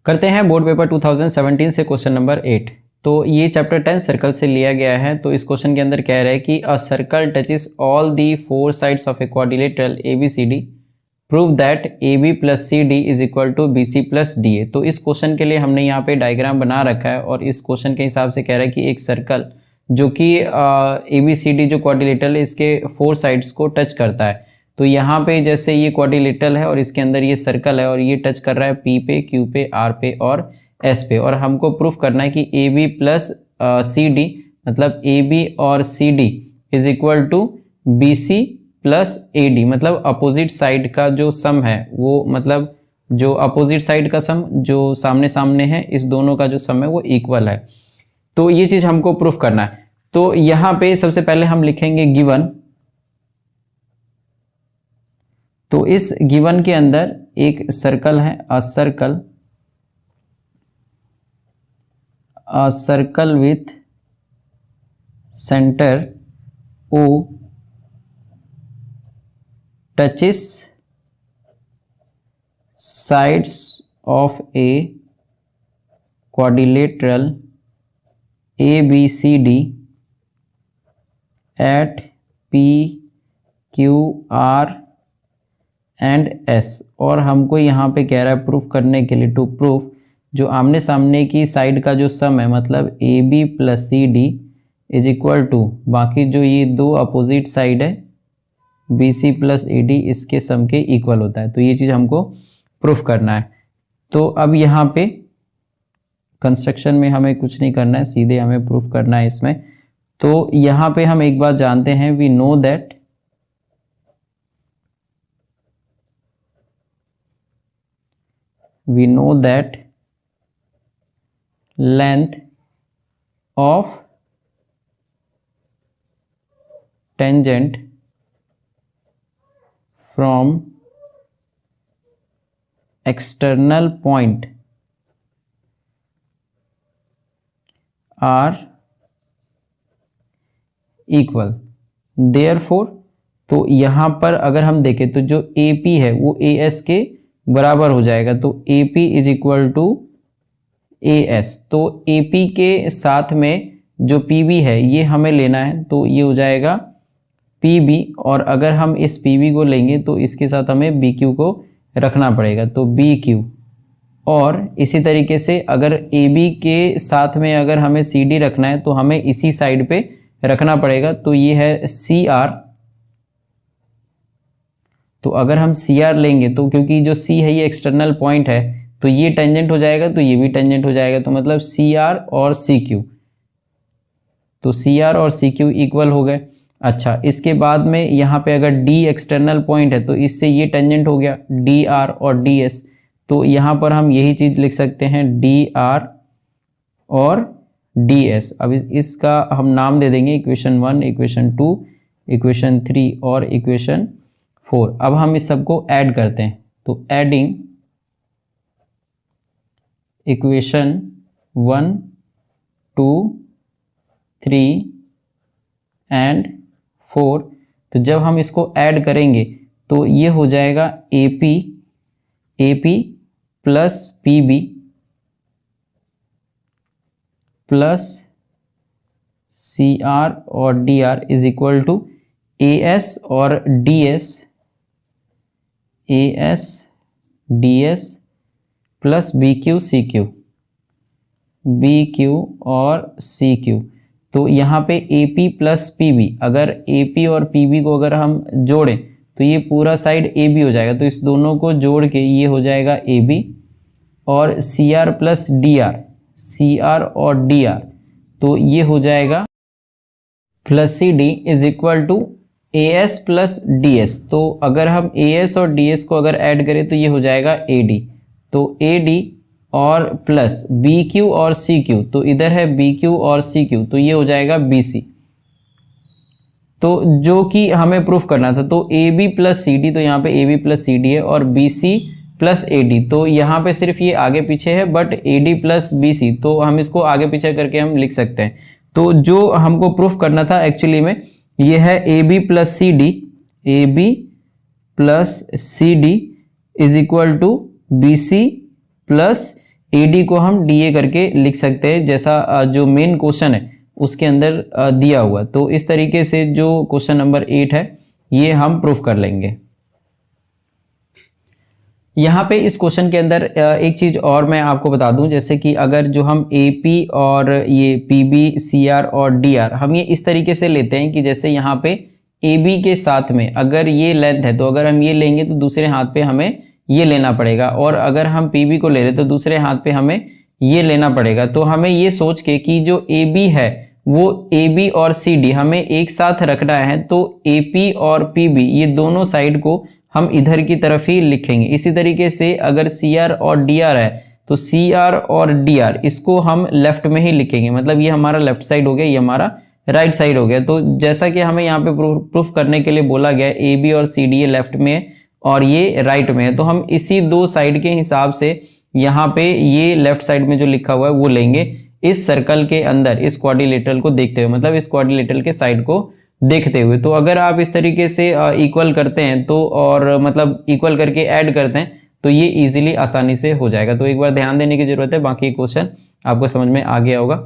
करते हैं board paper 2017 से क्वेश्चन नंबर 8। तो ये चैप्टर 10 सर्कल से लिया गया है। तो इस क्वेश्चन के अंदर कह रहा है कि a circle touches all the 4 sides of a quadrilateral ABCD, prove that AB plus CD is equal to BC plus DA। तो इस क्वेश्चन के लिए हमने यहाँ पे डायग्राम बना रखा है और इस क्वेश्चन के हिसाब से कह रहा है कि एक सर्कल जो कि ABCD जो क्वाड्रिलेटरल है इसके 4 साइड्स को टच करता है। तो यहाँ पे जैसे ये क्वाड्रिलेटरल है और इसके अंदर ये सर्कल है और ये टच कर रहा है P पे, Q पे, R पे और S पे, और हमको प्रूफ करना है कि AB प्लस CD मतलब AB और CD is equal to BC plus AD, मतलब अपोजिट साइड का जो सम है वो, मतलब जो अपोजिट साइड का सम जो सामने सामने है इस दोनों का जो सम है वो इक्वल है। तो ये चीज हमको प्रूफ करना है। तो यहाँ पे सबसे पहले हम लिखेंगे गिवन। तो इस गिवन के अंदर एक सर्कल है, a circle with centre O touches sides of a quadrilateral ABCD at P, Q, R and S। और हमको यहाँ पे कह रहा है प्रूफ करने के लिए, टू प्रूफ जो आमने सामने की साइड का जो सम है मतलब AB plus CD is equal to बाकी जो ये दो अपोजिट साइड है BC प्लस AD इसके सम के इक्वल होता है। तो ये चीज़ हमको प्रूफ करना है। तो अब यहाँ पे कंस्ट्रक्शन में हमें कुछ नहीं करना है, सीधे हमें प्रूफ करना है इसमें। तो यहाँ पे हम एक बात जानते हैं, we know that length of tangent from external point are equal, therefore. तो यहां पर अगर हम देखें तो जो AP है वो AS के बराबर हो जाएगा। तो AP is equal to AS। तो AP के साथ में जो PB है ये हमें लेना है, तो ये हो जाएगा PB। और अगर हम इस PB को लेंगे तो इसके साथ हमें BQ को रखना पड़ेगा, तो BQ। और इसी तरीके से अगर AB के साथ में अगर हमें CD रखना है तो हमें इसी साइड पे रखना पड़ेगा, तो ये है CR। तो अगर हम CR लेंगे तो क्योंकि जो C है ये एक्सटर्नल पॉइंट है तो ये टेंजेंट हो जाएगा, तो ये भी टेंजेंट हो जाएगा, तो मतलब CR और CQ। तो CR और CQ इक्वल हो गए। अच्छा, इसके बाद में यहाँ पे अगर D एक्सटर्नल पॉइंट है तो इससे ये टेंजेंट हो गया DR और DS। तो यहाँ पर हम यही चीज लिख सकते हैं DR और DS। अब इसका हम नाम दे देंगे इक्वेशन 1, इक्वेशन 2, इक्वेशन 3 और इक्वेशन 4। अब हम इस सबको ऐड करते हैं, तो एडिंग इक्वेशन 1, 2, 3 एंड 4। तो जब हम इसको ऐड करेंगे तो ये हो जाएगा AP plus PB plus CR और DR is equal to AS और DS प्लस BQ और CQ। तो यहाँ पे AP प्लस PB, अगर AP और PB को अगर हम जोड़ें तो ये पूरा साइड AB हो जाएगा। तो इस दोनों को जोड़ के ये हो जाएगा AB और CR प्लस CR और DR, तो ये हो जाएगा plus CD is equal to AS plus DS। तो अगर हम AS और DS को अगर ऐड करें तो ये हो जाएगा AD। तो AD और प्लस BQ और CQ, तो इधर है BQ और CQ, तो ये हो जाएगा BC। तो जो कि हमें प्रूफ करना था, तो AB प्लस CD, तो यहाँ पे AB प्लस CD है और BC प्लस AD, तो यहाँ पे सिर्फ ये आगे पीछे है, बट AD प्लस BC तो हम इसको आगे पीछे करके हम लिख सकते हैं। तो जो हमको प्रूफ करना था एक्चुअली में ये है AB plus CD is equal to BC plus AD को हम DA करके लिख सकते हैं, जैसा जो मेन क्वेश्चन है उसके अंदर दिया हुआ। तो इस तरीके से जो क्वेश्चन नंबर 8 है ये हम प्रूफ कर लेंगे। यहाँ पे इस क्वेश्चन के अंदर एक चीज और मैं आपको बता दूं, जैसे कि अगर जो हम AP और ये PB, CR और DR हम ये इस तरीके से लेते हैं कि जैसे यहाँ पे AB के साथ में अगर ये लेंथ है तो अगर हम ये लेंगे तो दूसरे हाथ पे हमें ये लेना पड़ेगा, और अगर हम PB को ले रहे तो दूसरे हाथ पे हमें ये लेना पड़ेगा। तो हमें ये सोच के कि जो AB है वो AB और CD हमें एक साथ रखना है, तो AP और PB ये दोनों साइड को हम इधर की तरफ ही लिखेंगे। इसी तरीके से अगर CR और DR है तो CR और DR इसको हम लेफ्ट में ही लिखेंगे, मतलब ये हमारा लेफ्ट साइड हो गया, ये हमारा राइट साइड हो गया। तो जैसा कि हमें यहाँ पे प्रूफ करने के लिए बोला गया है AB और CD ये लेफ्ट में है और ये राइट में है, तो हम इसी दो साइड के हिसाब से यहाँ पे ये लेफ्ट साइड में जो लिखा हुआ है वो लेंगे इस सर्कल के अंदर, इस क्वाड्रिलेटरल को देखते हुए, मतलब इस क्वाड्रिलेटरल के साइड को देखते हुए। तो अगर आप इस तरीके से इक्वल करते हैं तो, और मतलब इक्वल करके ऐड करते हैं तो ये इजीली आसानी से हो जाएगा। तो एक बार ध्यान देने की जरूरत है, बाकी क्वेश्चन आपको समझ में आ गया होगा।